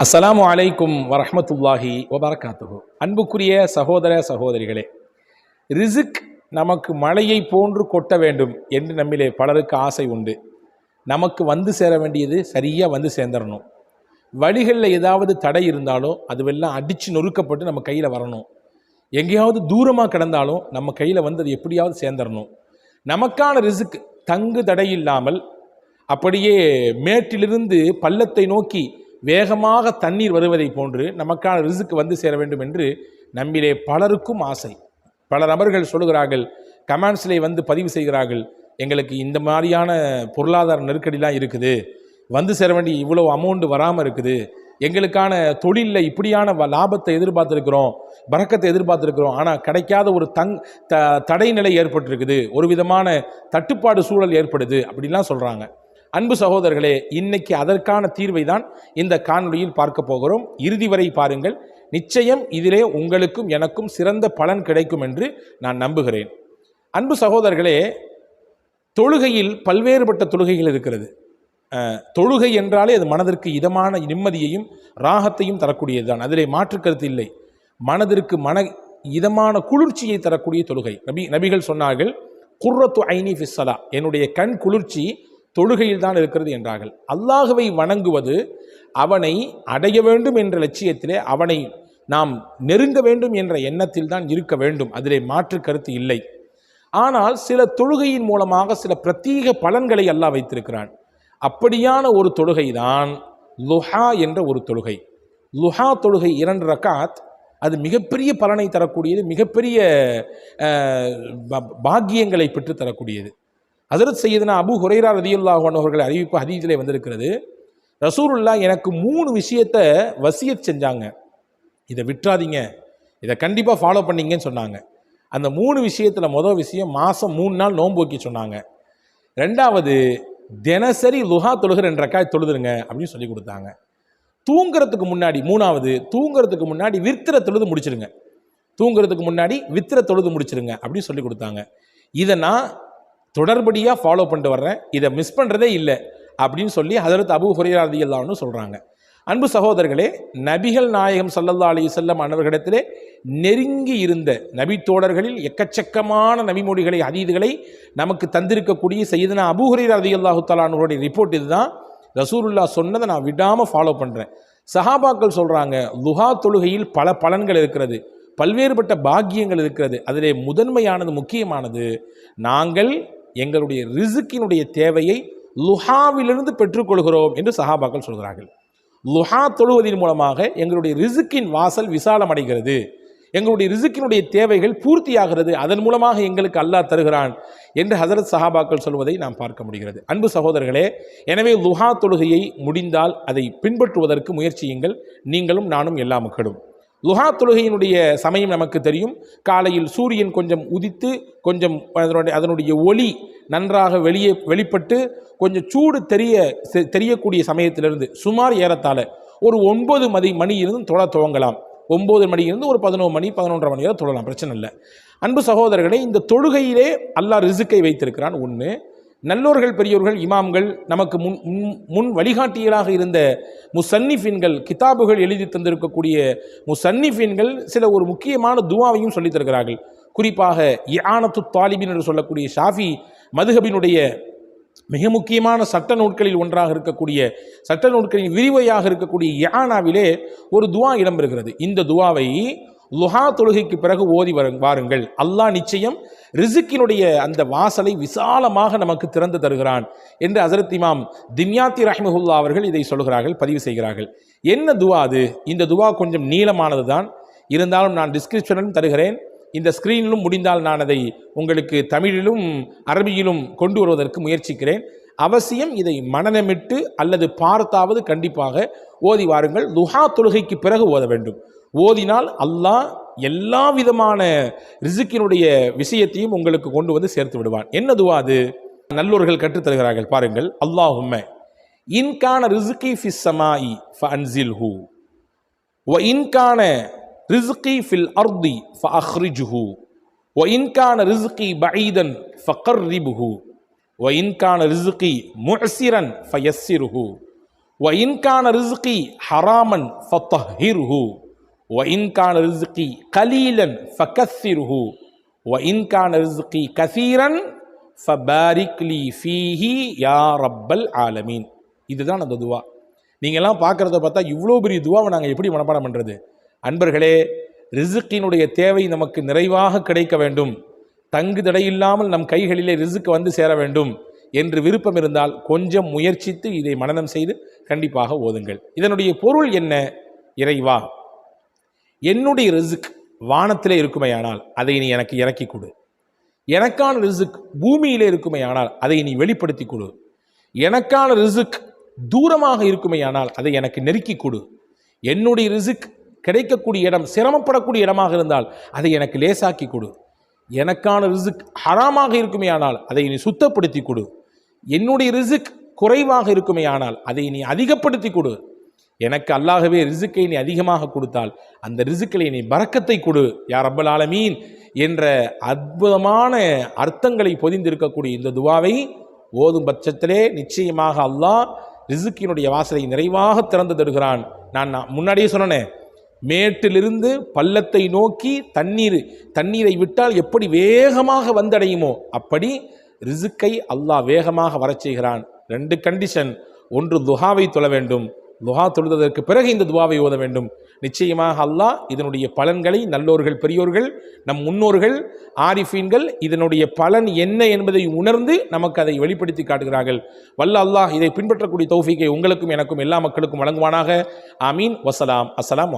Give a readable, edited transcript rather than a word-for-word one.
அஸ்ஸலாமு அலைக்கும் வரஹ்மத்துல்லாஹி வபரகாத்துஹு. அன்புக்குரிய சகோதர சகோதரிகளே, ரிசிக் நமக்கு மழையை போன்று கொட்ட வேண்டும் என்று நம்மிலே பலருக்கு ஆசை உண்டு. நமக்கு வந்து சேர வேண்டியது சரியாக வந்து சேர்ந்துடணும். வழிகளில் ஏதாவது தடை இருந்தாலும் அதுவெல்லாம் அடித்து நொறுக்கப்பட்டு நம்ம கையில் வரணும். எங்கேயாவது தூரமாக கிடந்தாலும் நம்ம கையில் வந்து அது எப்படியாவது சேர்ந்துடணும். நமக்கான ரிசிக் தங்கு தடை இல்லாமல் அப்படியே மேட்டிலிருந்து பள்ளத்தை நோக்கி வேகமாக தண்ணீர் வருவதை போன்று நமக்கான ரிஸ்க் வந்து சேர வேண்டும் என்று நம்மிலே பலருக்கும் ஆசை. பல நபர்கள் சொல்லுகிறார்கள், கமெண்ட்ஸில் வந்து பதிவு செய்கிறார்கள், எங்களுக்கு இந்த மாதிரியான பொருளாதார நெருக்கடிலாம் இருக்குது, வந்து சேர வேண்டிய இவ்வளோ அமௌண்ட் வராமல் இருக்குது, எங்களுக்கான தொழிலில் இப்படியான லாபத்தை எதிர்பார்த்துருக்கிறோம், பறக்கத்தை எதிர்பார்த்துருக்கிறோம், ஆனால் கிடைக்காத ஒரு தடைநிலை ஏற்பட்டிருக்குது, ஒரு விதமான தட்டுப்பாடு சூழல் ஏற்படுது அப்படின்லாம் சொல்கிறாங்க. அன்பு சகோதரர்களே, இன்னைக்கு அதற்கான தீர்வை தான் இந்த காணொளியில் பார்க்க போகிறோம். இறுதி வரை பாருங்கள். நிச்சயம் இதிலே உங்களுக்கும் எனக்கும் சிறந்த பலன் கிடைக்கும் என்று நான் நம்புகிறேன். அன்பு சகோதரர்களே, தொழுகையில் பல்வேறுபட்ட தொழுகைகள் இருக்கிறது. தொழுகை என்றாலே அது மனதிற்கு இதமான நிம்மதியையும் ராகத்தையும் தரக்கூடியது தான், அதிலே மாற்று கருத்து இல்லை. மனதிற்கு இதமான குளிர்ச்சியை தரக்கூடிய தொழுகை. நபிகள் சொன்னார்கள், குர்ரத்து ஐனி ஃபிஸ்ஸலா, என்னுடைய கண் குளிர்ச்சி தொழுகையில் தான் இருக்கிறது என்றார்கள். அல்லாஹுவை வணங்குவது, அவனை அடைய வேண்டும் என்ற லட்சியத்திலே, அவனை நாம் நெருங்க வேண்டும் என்ற எண்ணத்தில் தான் இருக்க வேண்டும், அதிலே மாற்று கருத்து இல்லை. ஆனால் சில தொழுகையின் மூலமாக சில பிரத்யேக பலன்களை அல்லாஹ் வைத்திருக்கிறான். அப்படியான ஒரு தொழுகை தான் லுஹா என்ற ஒரு தொழுகை. லுஹா தொழுகை 2 ரக்காத், அது மிகப்பெரிய பலனை தரக்கூடியது, மிகப்பெரிய பாக்கியங்களை பெற்று தரக்கூடியது. ஹஸரத் சையதுனா அபூ ஹுரைரா ரலியல்லாஹு அன்ஹு அவர்கள் அறிவிப்பு ஹதீஸிலே வந்திருக்கிறது, ரசூலுல்லாஹ் எனக்கு 3 விஷயத்தை வசியத் செஞ்சாங்க, இதை விட்டுறாதீங்க, இதை கண்டிப்பாக ஃபாலோ பண்ணிங்கன்னு சொன்னாங்க. அந்த 3 விஷயத்தில் முதல் விஷயம், மாதம் 3 நாள் நோன்பு வைக்க சொன்னாங்க. 2வது, தினசரி லுஹா தொழுகிற 2 ரக்காத் தொழுதுருங்க அப்படின்னு சொல்லி கொடுத்தாங்க. தூங்குறதுக்கு முன்னாடி, 3வது, தூங்குறதுக்கு முன்னாடி வித்திர தொழுது முடிச்சிருங்க, தூங்குறதுக்கு முன்னாடி வித்திர தொழுது முடிச்சிருங்க அப்படின்னு சொல்லி கொடுத்தாங்க. இதை நான் தொடர்படியாக ஃபாலோ பண்ணிட்டு வர்றேன், இதை மிஸ் பண்ணுறதே இல்லை அப்படின்னு சொல்லி ஹஸரத் அபூ ஹுரைரா ரலியல்லாஹு அன்ஹு சொல்கிறாங்க. அன்பு சகோதரர்களே, நபிகள் நாயகம் ஸல்லல்லாஹு அலைஹி வஸல்லம் அன்னவர்களிடத்திலே நெருங்கி இருந்த நபி தோழர்களில் எக்கச்சக்கமான நபிமொழிகளை ஹதீதுகளை நமக்கு தந்திருக்கக்கூடிய சையதுனா அபூ ஹுரைரா ரலியல்லாஹு தஆலா அன்ஹுடைய ரிப்போர்ட் இதுதான். ரசூலுல்லாஹ் சொன்னதை நான் விடாமல் ஃபாலோ பண்ணுறேன். சஹாபாக்கள் சொல்கிறாங்க, லுஹா தொழுகையில் பல பலன்கள் இருக்கிறது, பல்வேறுபட்ட பாக்கியங்கள் இருக்கிறது. அதிலே முதன்மையானது, முக்கியமானது, நாங்கள் எங்களுடைய ரிஸ்கினுடைய தேவையை லுஹாவிலிருந்து பெற்றுக்கொள்கிறோம் என்று சஹாபாக்கள் சொல்கிறார்கள். லுஹா தொழுவதன் மூலமாக எங்களுடைய ரிஸ்கின் வாசல் விசாலம் அடைகிறது, எங்களுடைய ரிஸ்கினுடைய தேவைகள் பூர்த்தியாகிறது, அதன் மூலமாக எங்களுக்கு அல்லாஹ் தருகிறான் என்று ஹஸரத் சஹாபாக்கள் சொல்வதை நாம் பார்க்க முடிகிறது. அன்பு சகோதரர்களே, எனவே லுஹா தொழுகையை முடிந்தால் அதை பின்பற்றுவதற்கு முயற்சியுங்கள், நீங்களும் நானும் எல்லா மக்களும். லுஹா தொழுகையினுடைய சமயம் நமக்கு தெரியும். காலையில் சூரியன் கொஞ்சம் உதித்து கொஞ்சம் அதனுடைய ஒளி நன்றாக வெளிப்பட்டு கொஞ்சம் சூடு தெரியக்கூடிய சமயத்திலிருந்து சுமார் ஏறத்தாழ ஒரு 9 மணியிலிருந்து தொழ துவங்கலாம். 9 மணியிலிருந்து ஒரு 11 மணி 11:30 மணி வரை தொழலாம், பிரச்சனை இல்லை. அன்பு சகோதரர்களே, இந்த தொழுகையிலே அல்லாஹ் ரிஸ்கை வைத்திருக்கிறான். ஒன்று, நல்லோர்கள் பெரியோர்கள் இமாம்கள் நமக்கு முன் வழிகாட்டியலாக இருந்த முசன்னிஃபின்கள், கிதாபுகள் எழுதி தந்திருக்கக்கூடிய முசன்னிஃபின்கள் சில ஒரு முக்கியமான துவாவையும் சொல்லித் தருகிறார்கள். குறிப்பாக இஆனத்து தாலிபின் என்று சொல்லக்கூடிய ஷாஃபி மதுஹபினுடைய மிக முக்கியமான சட்ட நூட்களில் ஒன்றாக இருக்கக்கூடிய, சட்ட நூட்களின் விரிவையாக இருக்கக்கூடிய இஆனாவிலே ஒரு துவா இடம்பெறுகிறது. இந்த துவாவை லுஹா தொழுகைக்கு பிறகு ஓதி வாருங்கள், அல்லாஹ் நிச்சயம் ரிஸ்கினுடைய அந்த வாசலை விசாலமாக நமக்கு திறந்து தருகிறான் என்று ஹஸரத் இமாம் திம்யாத்தி ரஹ்மஹுல்லாஹ் அவர்கள் இதை சொல்கிறார்கள், பதிவு செய்கிறார்கள். என்ன துவா அது? இந்த துவா கொஞ்சம் நீளமானது தான், இருந்தாலும் நான் டிஸ்கிரிப்ஷனிலும் தருகிறேன், இந்த ஸ்க்ரீனிலும் முடிந்தால் நான் அதை உங்களுக்கு தமிழிலும் அரபியிலும் கொண்டு வருவதற்கு முயற்சிக்கிறேன். அவசியம் இதை மனநமிட்டு அல்லது பார்த்தாவது கண்டிப்பாக ஓதி வாருங்கள். லுஹா தொழுகைக்கு பிறகு ஓத வேண்டும். ஓதினால் அல்லாஹ் எல்லா விதமான ரிஸ்கினுடைய விஷயத்தையும் உங்களுக்கு கொண்டு வந்து சேர்த்து விடுவான். என்ன துவா அது? நல்லோர்கள் கற்றுத் தருகிறார்கள், பாருங்கள். அல்லாஹும்ம இன்கான ரிஸ்கி ஃபிஸ் ஸமாஇ ஃபஅன்ஸில்ஹு வ இன்கான ரிஸ்கி ஃபில் அர்தி ஃபஅக்ரிஜ்ஹு வ இன்கான ரிஸ்கி பஈதன் ஃபகர்ரிப்ஹு வ இன்கான ரிஸ்கி முஅஸிரன் ஃபயஸ்ஸிர்ஹு வ இன்கான ரிஸ்கி ஹராமன் ஃபத்தஹிர்ஹு வ இன்கான ரிஸ்கி கலீலன் ஃபகஸ்ஸிர்ஹு வ இன்கான ரிஸ்கி கஸீரன் ஃபபாரிக் லீ ஃபீஹி யா ரப்பல் ஆலமீன். இதுதான் அந்த துவா. நீங்கள்லாம் பார்க்குறத பார்த்தா இவ்வளோ பெரிய துவாவை நாங்கள் எப்படி மனப்பாடம் பண்ணுறது? அன்பர்களே, ரிசுக்கினுடைய தேவை நமக்கு நிறைவாக கிடைக்க வேண்டும், தங்கு தடையில்லாமல் நம் கைகளிலே ரிசுக்கு வந்து சேர வேண்டும் என்று விருப்பம் இருந்தால் கொஞ்சம் முயற்சித்து இதை மனனம் செய்து கண்டிப்பாக ஓதுங்கள். இதனுடைய பொருள் என்ன? இறைவா, என்னுடைய ரிசுக் வானத்திலே இருக்குமையானால் அதை நீ எனக்கு இறக்கி கொடு. எனக்கான ரிசுக் பூமியிலே இருக்குமையானால் அதை நீ வெளிப்படுத்தி கொடு. எனக்கான ரிசுக் தூரமாக இருக்குமையானால் அதை எனக்கு நெருக்கி கொடு. என்னுடைய ரிசுக் கிடைக்கக்கூடிய இடம் சிரமப்படக்கூடிய இடமாக இருந்தால் அதை எனக்கு லேசாக்கி கொடு. எனக்கான ரிசுக் ஹராமாக இருக்குமையானால் அதை நீ சுத்தப்படுத்தி கொடு. என்னுடைய ரிசுக் குறைவாக இருக்குமையானால் அதை நீ அதிகப்படுத்தி கொடு. எனக்கு அல்லாகவே ரிசுக்கை நீ அதிகமாக கொடுத்தால் அந்த ரிசுக்கிலே நீ பரக்கத்தை கொடு யா ரப்பல் ஆலமீன் என்ற அற்புதமான அர்த்தங்களை பொதிந்திருக்கக்கூடிய இந்த துவாவை ஓதும் பட்சத்திலே நிச்சயமாக அல்லாஹ் ரிசுக்கினுடைய வாசலை நிறைவாக திறந்து தருகிறான். நான் முன்னாடியே சொன்னேன், மேட்டிலிருந்து பள்ளத்தை நோக்கி தண்ணீரை விட்டால் எப்படி வேகமாக வந்தடையுமோ அப்படி ரிசுக்கை அல்லாஹ் வேகமாக வரச் செய்கிறான். 2 கண்டிஷன். ஒன்று, துஹாவை தொழ வேண்டும். துஹா தொழுததற்கு பிறகு இந்த துவாவை ஓத வேண்டும். நிச்சயமாக அல்லாஹ் இதனுடைய பலன்களை நல்லோர்கள், பெரியோர்கள், நம் முன்னோர்கள், ஆரிஃபீன்கள் இதனுடைய பலன் என்ன என்பதை உணர்ந்து நமக்கு அதை வெளிப்படுத்தி காட்டுகிறார்கள். வல்ல அல்லாஹ் இதை பின்பற்றக்கூடிய தௌஃபீக்கை உங்களுக்கும் எனக்கும் எல்லா மக்களுக்கும் வழங்குவானாக. ஆமீன். வசலாம். அஸ்ஸலாம்.